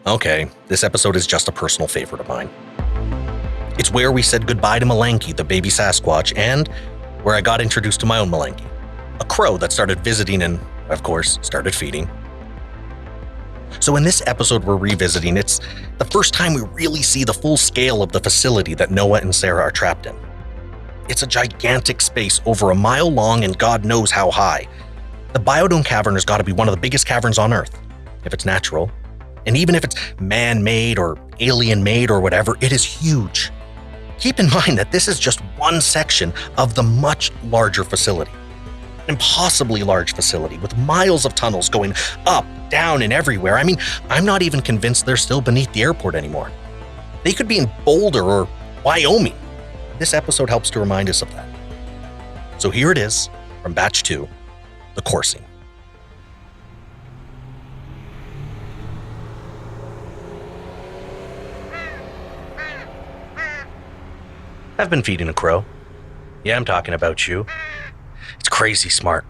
Okay, this episode is just a personal favorite of mine. It's where we said goodbye to Milaky, the baby Sasquatch, and where I got introduced to my own Milaky, a crow that started visiting and, of course, started feeding. So in this episode we're revisiting, it's the first time we really see the full scale of the facility that Noah and Sara are trapped in. It's a gigantic space over a mile long and God knows how high. The biodome cavern has got to be one of the biggest caverns on Earth, if it's natural. And even if it's man-made or alien-made or whatever, it is huge. Keep in mind that this is just one section of the much larger facility. An impossibly large facility with miles of tunnels going up, down, and everywhere. I mean, I'm not even convinced they're still beneath the airport anymore. They could be in Boulder or Wyoming. This episode helps to remind us of that. So here it is, from Batch 2, the coursing. I've been feeding a crow. Yeah, I'm talking about you. It's crazy smart.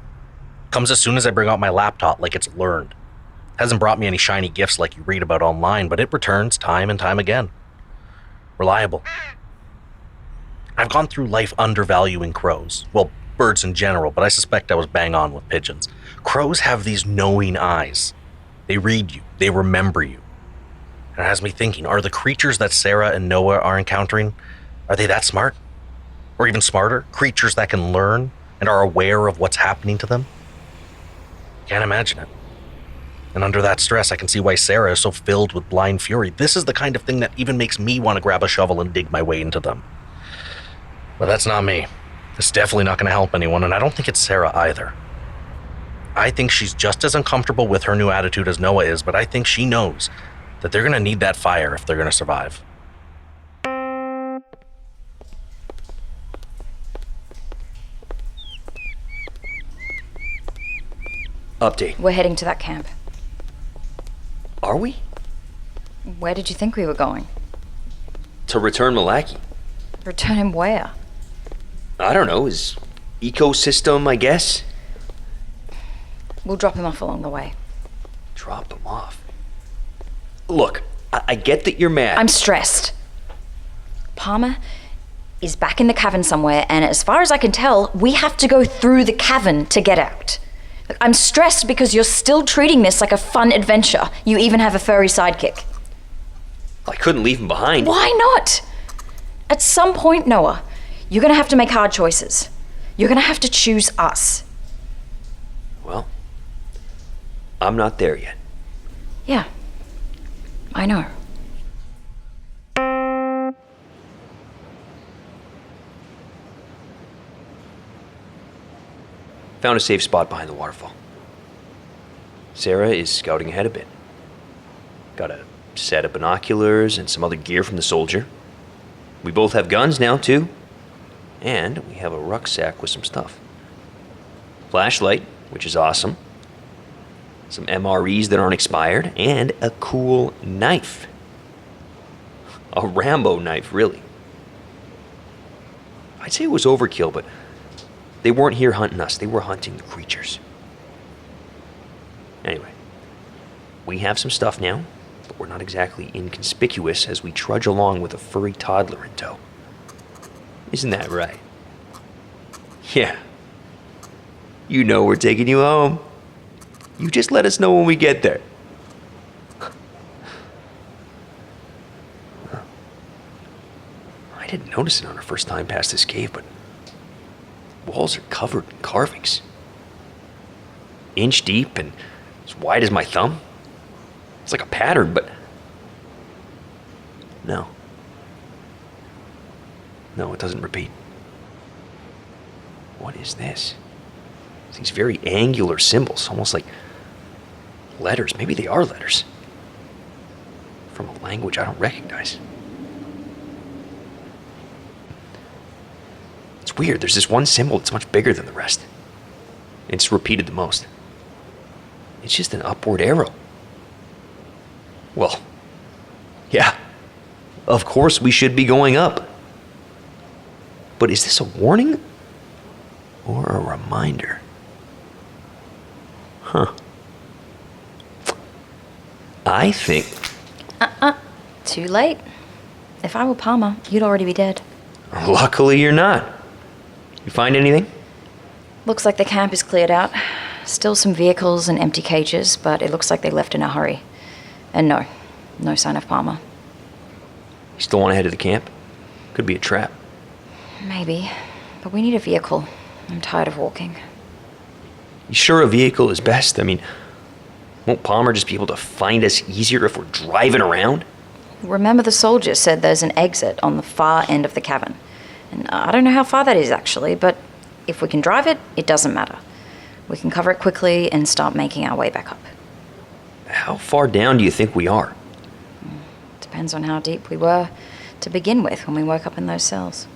Comes as soon as I bring out my laptop like it's learned. Hasn't brought me any shiny gifts like you read about online, but it returns time and time again. Reliable. I've gone through life undervaluing crows. Well, birds in general, but I suspect I was bang on with pigeons. Crows have these knowing eyes. They read you. They remember you. And it has me thinking, are the creatures that Sara and Noah are encountering, are they that smart? Or even smarter? Creatures that can learn and are aware of what's happening to them? Can't imagine it. And under that stress, I can see why Sara is so filled with blind fury. This is the kind of thing that even makes me want to grab a shovel and dig my way into them. But that's not me. It's definitely not going to help anyone, and I don't think it's Sara either. I think she's just as uncomfortable with her new attitude as Noah is, but I think she knows that they're going to need that fire if they're going to survive. Update. We're heading to that camp. Are we? Where did you think we were going? To return Milaky. Return him where? I don't know, his ecosystem, I guess? We'll drop him off along the way. Drop him off? Look, I get that you're mad. I'm stressed. Palmer is back in the cavern somewhere, and as far as I can tell, we have to go through the cavern to get out. I'm stressed because you're still treating this like a fun adventure. You even have a furry sidekick. I couldn't leave him behind. Why not? At some point, Noah, you're gonna have to make hard choices. You're gonna have to choose us. Well, I'm not there yet. Yeah, I know. Found a safe spot behind the waterfall. Sara is scouting ahead a bit. Got a set of binoculars and some other gear from the soldier. We both have guns now, too. And we have a rucksack with some stuff. Flashlight, which is awesome. Some MREs that aren't expired. And a cool knife. A Rambo knife, really. I'd say it was overkill, but they weren't here hunting us. They were hunting the creatures. Anyway, we have some stuff now, but we're not exactly inconspicuous as we trudge along with a furry toddler in tow. Isn't that right? Yeah. You know we're taking you home. You just let us know when we get there. I didn't notice it on our first time past this cave, but walls are covered in carvings. Inch deep and as wide as my thumb. It's like a pattern, but no. No, it doesn't repeat. What is this? These very angular symbols, almost like letters. Maybe they are letters. From a language I don't recognize. It's weird. There's this one symbol that's much bigger than the rest. It's repeated the most. It's just an upward arrow. Well, yeah. Of course we should be going up. But is this a warning? Or a reminder? Huh. I think... Too late. If I were Palmer, you'd already be dead. Luckily you're not. You find anything? Looks like the camp is cleared out. Still some vehicles and empty cages, but it looks like they left in a hurry. And no sign of Palmer. You still want to head to the camp? Could be a trap. Maybe, but we need a vehicle. I'm tired of walking. You sure a vehicle is best? I mean, won't Palmer just be able to find us easier if we're driving around? Remember the soldier said there's an exit on the far end of the cavern. And I don't know how far that is actually, but if we can drive it, it doesn't matter. We can cover it quickly and start making our way back up. How far down do you think we are? Depends on how deep we were to begin with when we woke up in those cells.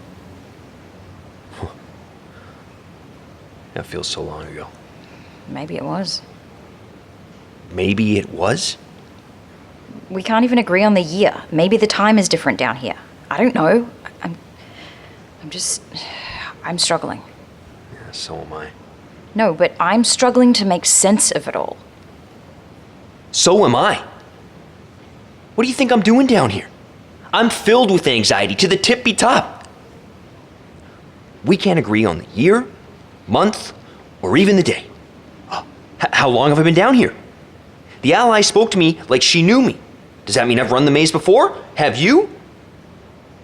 That feels so long ago. Maybe it was. Maybe it was? We can't even agree on the year. Maybe the time is different down here. I don't know. I'm struggling. Yeah, so am I. No, but I'm struggling to make sense of it all. So am I. What do you think I'm doing down here? I'm filled with anxiety to the tippy top. We can't agree on the year, month, or even the day. How long have I been down here? The ally spoke to me like she knew me. Does that mean I've run the maze before? Have you?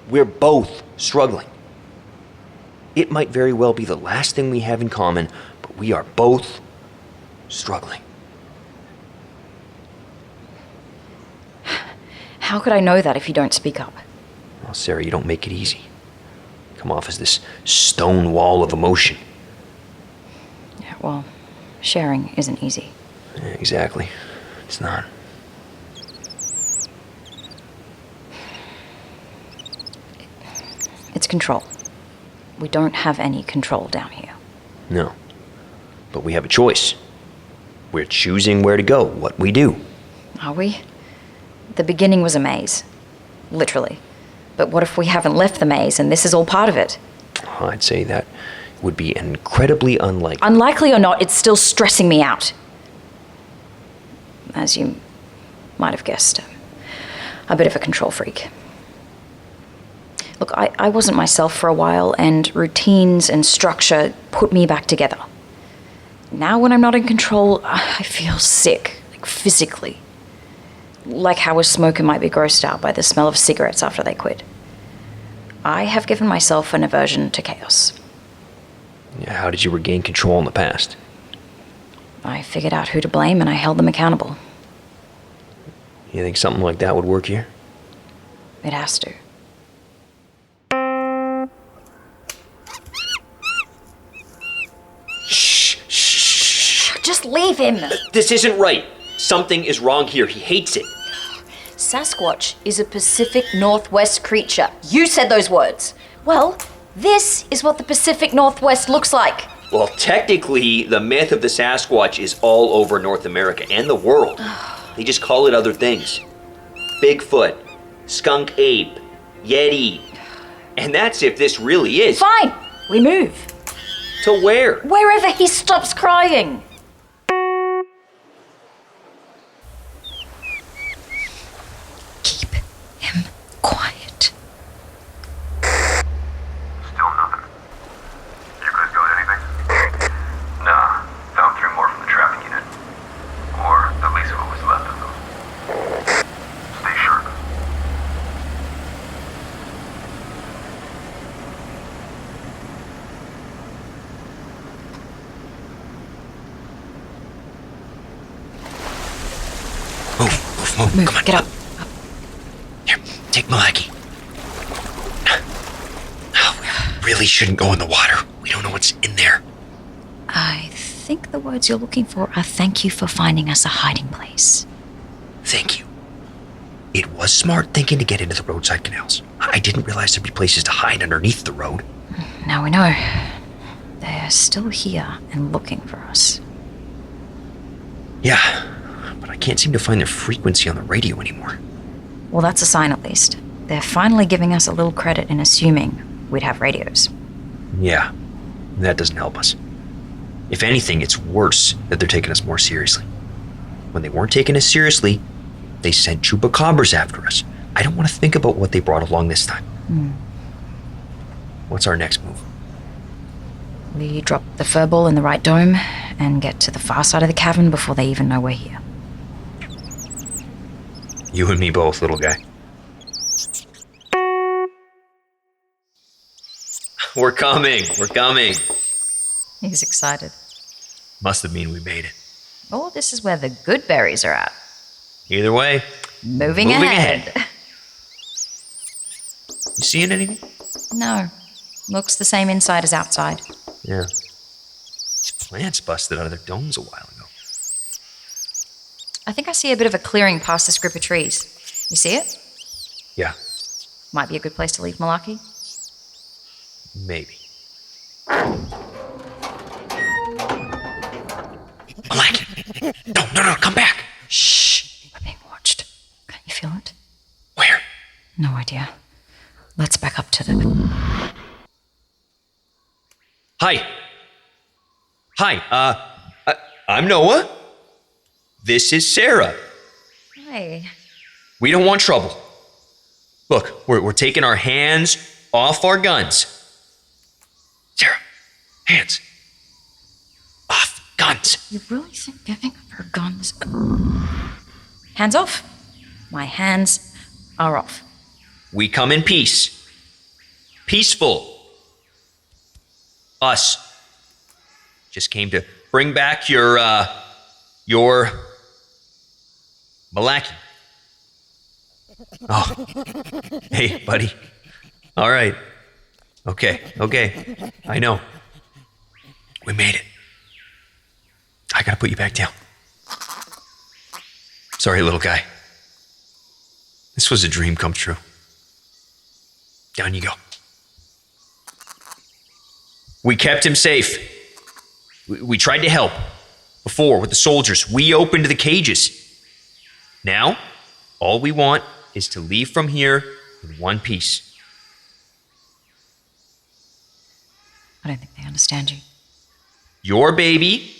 We're both struggling. It might very well be the last thing we have in common, but we are both struggling. How could I know that if you don't speak up? Well, Sara, you don't make it easy. Come off as this stone wall of emotion. Yeah, well, sharing isn't easy. Yeah, exactly. It's not. It's control. We don't have any control down here. No. But we have a choice. We're choosing where to go, what we do. Are we? The beginning was a maze. Literally. But what if we haven't left the maze and this is all part of it? I'd say that would be incredibly unlikely. Unlikely or not, it's still stressing me out. As you might have guessed, a bit of a control freak. Look, I wasn't myself for a while, and routines and structure put me back together. Now when I'm not in control, I feel sick, like physically. Like how a smoker might be grossed out by the smell of cigarettes after they quit. I have given myself an aversion to chaos. Yeah, how did you regain control in the past? I figured out who to blame and I held them accountable. You think something like that would work here? It has to. Shh. Just leave him! This isn't right. Something is wrong here. He hates it. Sasquatch is a Pacific Northwest creature. You said those words. Well, this is what the Pacific Northwest looks like. Well, technically, the myth of the Sasquatch is all over North America and the world. They just call it other things. Bigfoot, skunk ape, Yeti. And that's if this really is. Fine, we move. To where? Wherever he stops crying. Keep him quiet. Still nothing. You guys got anything? Nah, found 3 more from the trapping unit. Or at least what was left of them. Stay sharp. Move. Come on. Get up. Here, take Milaky. Oh, we really shouldn't go in the water. We don't know what's in there. I think the words you're looking for are thank you for finding us a hiding place. Thank you. It was smart thinking to get into the roadside canals. I didn't realize there'd be places to hide underneath the road. Now we know. They're still here and looking for us. Yeah, but I can't seem to find their frequency on the radio anymore. Well, that's a sign at least. They're finally giving us a little credit in assuming we'd have radios. Yeah, that doesn't help us. If anything, it's worse that they're taking us more seriously. When they weren't taking us seriously, they sent chupacabras after us. I don't want to think about what they brought along this time. What's our next move? We drop the furball in the right dome and get to the far side of the cavern before they even know we're here. You and me both, little guy. We're coming. He's excited. Must have mean we made it. Oh, this is where the good berries are at. Either way, Moving ahead. You seeing anything? No. Looks the same inside as outside. Yeah. These plants busted out of their domes a while ago. I think I see a bit of a clearing past this group of trees. You see it? Yeah, Might be a good place to leave Milaky. maybe. Milaky! No, come back! Shh! We're being watched. Can't you feel it? Where? No idea. Let's back up to the... Hi, I'm Noah. This is Sara. Hey. We don't want trouble. Look, we're taking our hands off our guns. Sara, hands off guns. You really think giving up her guns... Hands off. My hands are off. We come in peace. Peaceful. Us. Just came to bring back your Milaky. Oh. Hey, buddy. All right. Okay. I know. We made it. I gotta put you back down. Sorry, little guy. This was a dream come true. Down you go. We kept him safe. We tried to help. Before, with the soldiers, we opened the cages. Now, all we want is to leave from here in one piece. I don't think they understand you. Your baby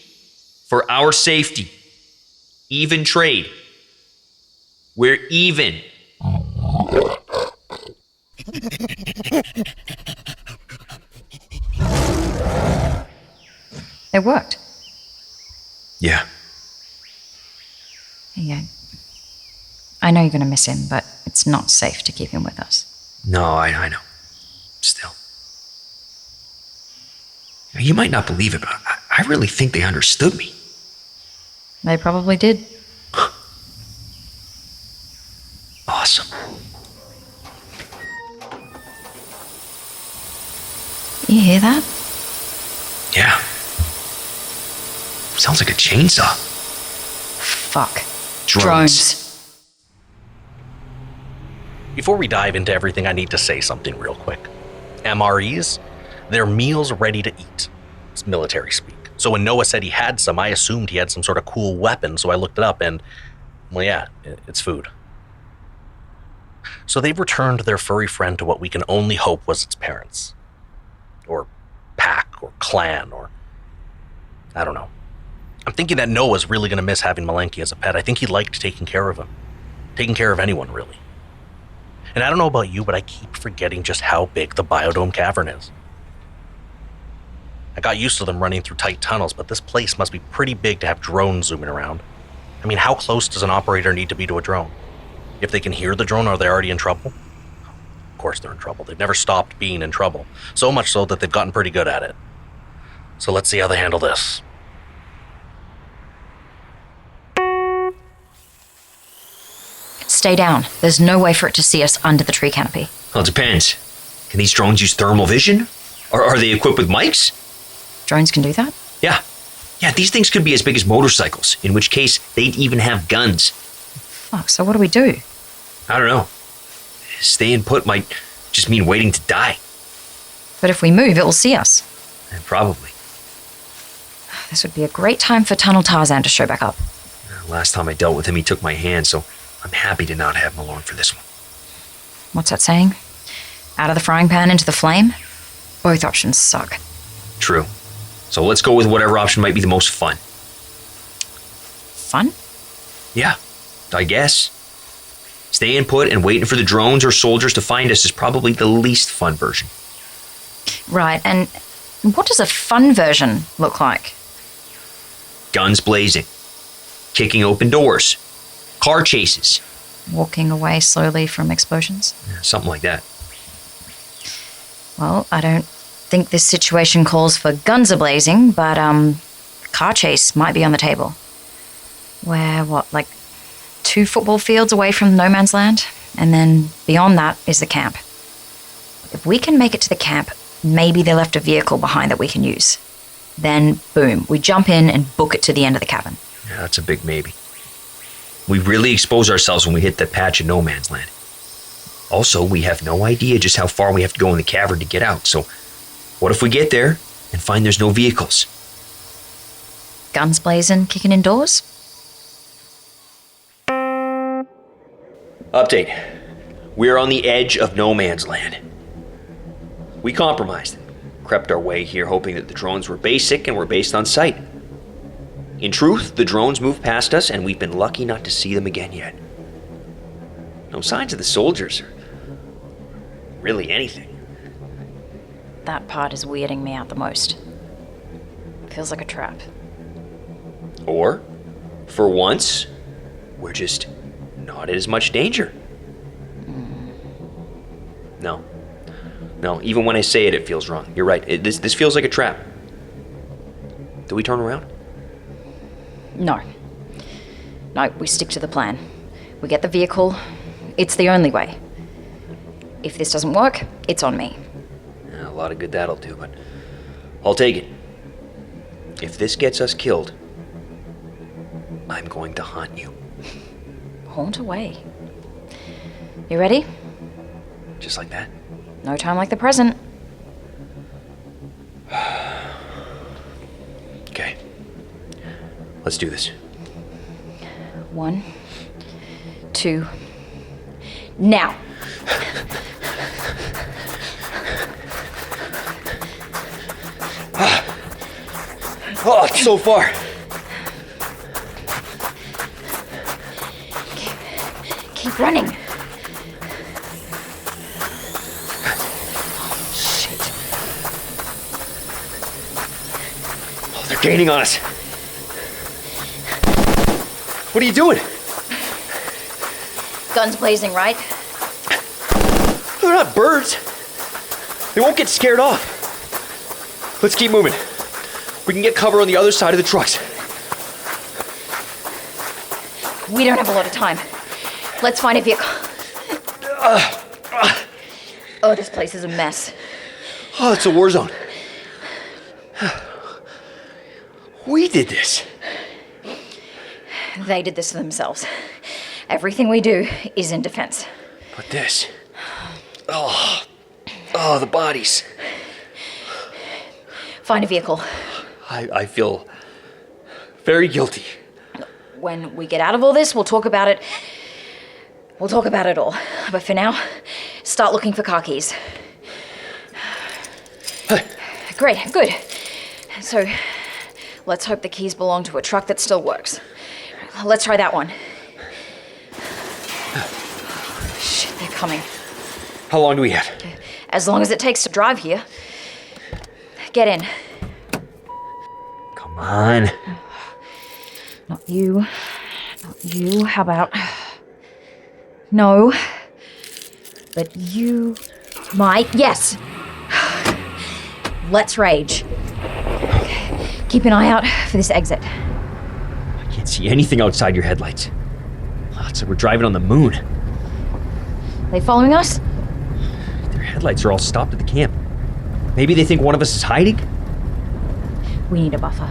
for our safety. Even trade. We're even. It worked. Yeah. Yeah. I know you're going to miss him, but it's not safe to keep him with us. No, I know. Still. You might not believe it, but I really think they understood me. They probably did. Awesome. You hear that? Yeah. Sounds like a chainsaw. Fuck. Drones. Before we dive into everything, I need to say something real quick. MREs, they're meals ready to eat. It's military speak. So when Noah said he had some, I assumed he had some sort of cool weapon, so I looked it up and, well, yeah, it's food. So they've returned their furry friend to what we can only hope was its parents. Or pack, or clan, or... I don't know. I'm thinking that Noah's really going to miss having Milaky as a pet. I think he liked taking care of him. Taking care of anyone, really. And I don't know about you, but I keep forgetting just how big the biodome cavern is. I got used to them running through tight tunnels, but this place must be pretty big to have drones zooming around. I mean, how close does an operator need to be to a drone? If they can hear the drone, are they already in trouble? Of course they're in trouble. They've never stopped being in trouble. So much so that they've gotten pretty good at it. So let's see how they handle this. Stay down. There's no way for it to see us under the tree canopy. Well, it depends. Can these drones use thermal vision? Or are they equipped with mics? Drones can do that? Yeah. Yeah, these things could be as big as motorcycles, in which case they'd even have guns. Fuck, so what do we do? I don't know. Staying put might just mean waiting to die. But if we move, it will see us. Probably. This would be a great time for Tunnel Tarzan to show back up. Last time I dealt with him, he took my hand, so I'm happy to not have him along for this one. What's that saying? Out of the frying pan into the flame? Both options suck. True. So let's go with whatever option might be the most fun. Fun? Yeah, I guess. Staying put and waiting for the drones or soldiers to find us is probably the least fun version. Right, and what does a fun version look like? Guns blazing, kicking open doors, car chases. Walking away slowly from explosions? Something like that. Well, I don't think this situation calls for guns a-blazing, but, car chase might be on the table. We're, like 2 football fields away from no man's land? And then beyond that is the camp. If we can make it to the camp, maybe they left a vehicle behind that we can use. Then, boom, we jump in and book it to the end of the cavern. Yeah, that's a big maybe. We really expose ourselves when we hit that patch of no man's land. Also, we have no idea just how far we have to go in the cavern to get out, so what if we get there and find there's no vehicles? Guns blazing, kicking indoors? Update. We are on the edge of no man's land. We compromised. Crept our way here hoping that the drones were basic and were based on sight. In truth, the drones moved past us and we've been lucky not to see them again yet. No signs of the soldiers or really anything. That part is weirding me out the most. Feels like a trap. Or, for once, we're just not in as much danger. No, even when I say it, it feels wrong. You're right. This feels like a trap. Do we turn around? No, we stick to the plan. We get the vehicle. It's the only way. If this doesn't work, it's on me. A lot of good that'll do, but I'll take it. If this gets us killed, I'm going to haunt you. Haunt away. You ready? Just like that? No time like the present. Okay. Let's do this. 1, 2, now. Oh, it's so far. Keep running. Shit. Oh, they're gaining on us. What are you doing? Guns blazing, right? They're not birds. They won't get scared off. Let's keep moving. We can get cover on the other side of the trucks. We don't have a lot of time. Let's find a vehicle. Oh, this place is a mess. Oh, it's a war zone. We did this. They did this to themselves. Everything we do is in defense. But this... Oh, the bodies. Find a vehicle. I feel very guilty. When we get out of all this, we'll talk about it. We'll talk about it all. But for now, start looking for car keys. Great, good. So, let's hope the keys belong to a truck that still works. Let's try that one. Shit, they're coming. How long do we have? As long as it takes to drive here. Get in. Come on. Not you. Not you. How about... No. But you might. Yes. Let's rage. Keep an eye out for this exit. I can't see anything outside your headlights. Oh, it's like we're driving on the moon. They following us? Their headlights are all stopped at the camp. Maybe they think one of us is hiding? We need a buffer.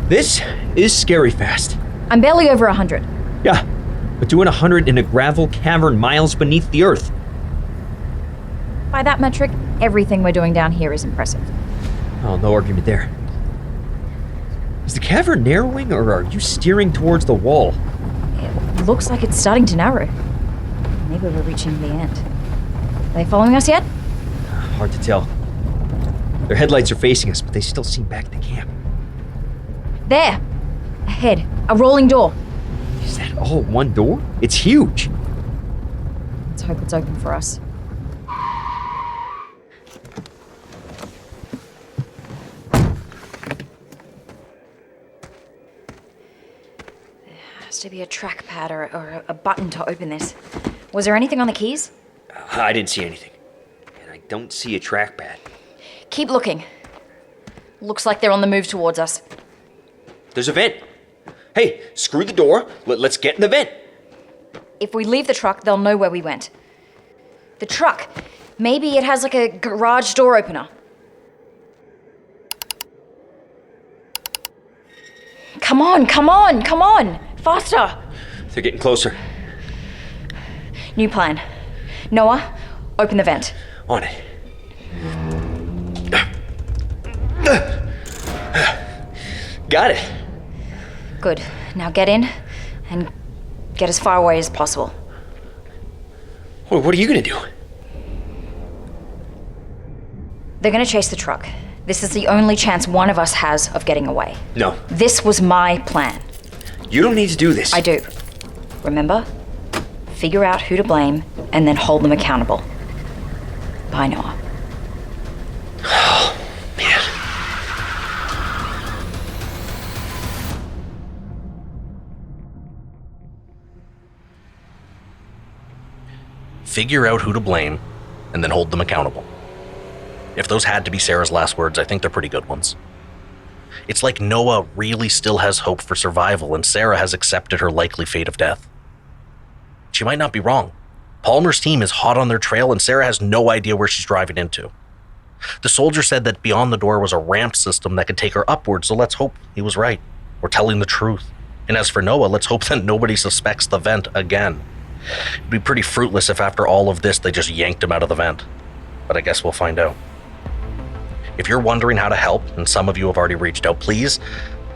This is scary fast. I'm barely over 100. Yeah, but doing 100 in a gravel cavern miles beneath the earth. By that metric, everything we're doing down here is impressive. Oh, no argument there. Is the cavern narrowing, or are you steering towards the wall? It looks like it's starting to narrow. Maybe we're reaching the end. Are they following us yet? Hard to tell. Their headlights are facing us, but they still seem back at the camp. There. Ahead. A rolling door. Is that all one door? It's huge. Let's hope it's open for us. There has to be a trackpad or a button to open this. Was there anything on the keys? I didn't see anything. And I don't see a trackpad. Keep looking. Looks like they're on the move towards us. There's a vent. Hey, screw the door. Let's get in the vent. If we leave the truck, they'll know where we went. The truck. Maybe it has like a garage door opener. Come on, come on, come on! Faster! They're getting closer. New plan. Noah, open the vent. On it. Got it. Good. Now get in and get as far away as possible. What are you gonna do? They're gonna chase the truck. This is the only chance one of us has of getting away. No. This was my plan. You don't need to do this. I do. Remember? Figure out who to blame and then hold them accountable. Bye, Noah. Oh, man. Figure out who to blame, and then hold them accountable. If those had to be Sarah's last words, I think they're pretty good ones. It's like Noah really still has hope for survival, and Sara has accepted her likely fate of death. She might not be wrong. Palmer's team is hot on their trail, and Sara has no idea where she's driving into. The soldier said that beyond the door was a ramp system that could take her upward, so let's hope he was right. We're telling the truth. And as for Noah, let's hope that nobody suspects the vent again. It'd be pretty fruitless if after all of this they just yanked him out of the vent. But I guess we'll find out. If you're wondering how to help, and some of you have already reached out, please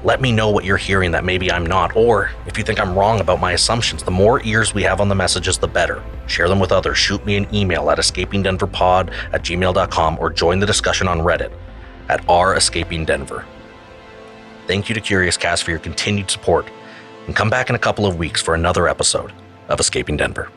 let me know what you're hearing that maybe I'm not, or if you think I'm wrong about my assumptions. The more ears we have on the messages, the better. Share them with others. Shoot me an email at escapingdenverpod@gmail.com or join the discussion on Reddit at r/escapingdenver. Thank you to Curious Cast for your continued support, and come back in a couple of weeks for another episode of Escaping Denver.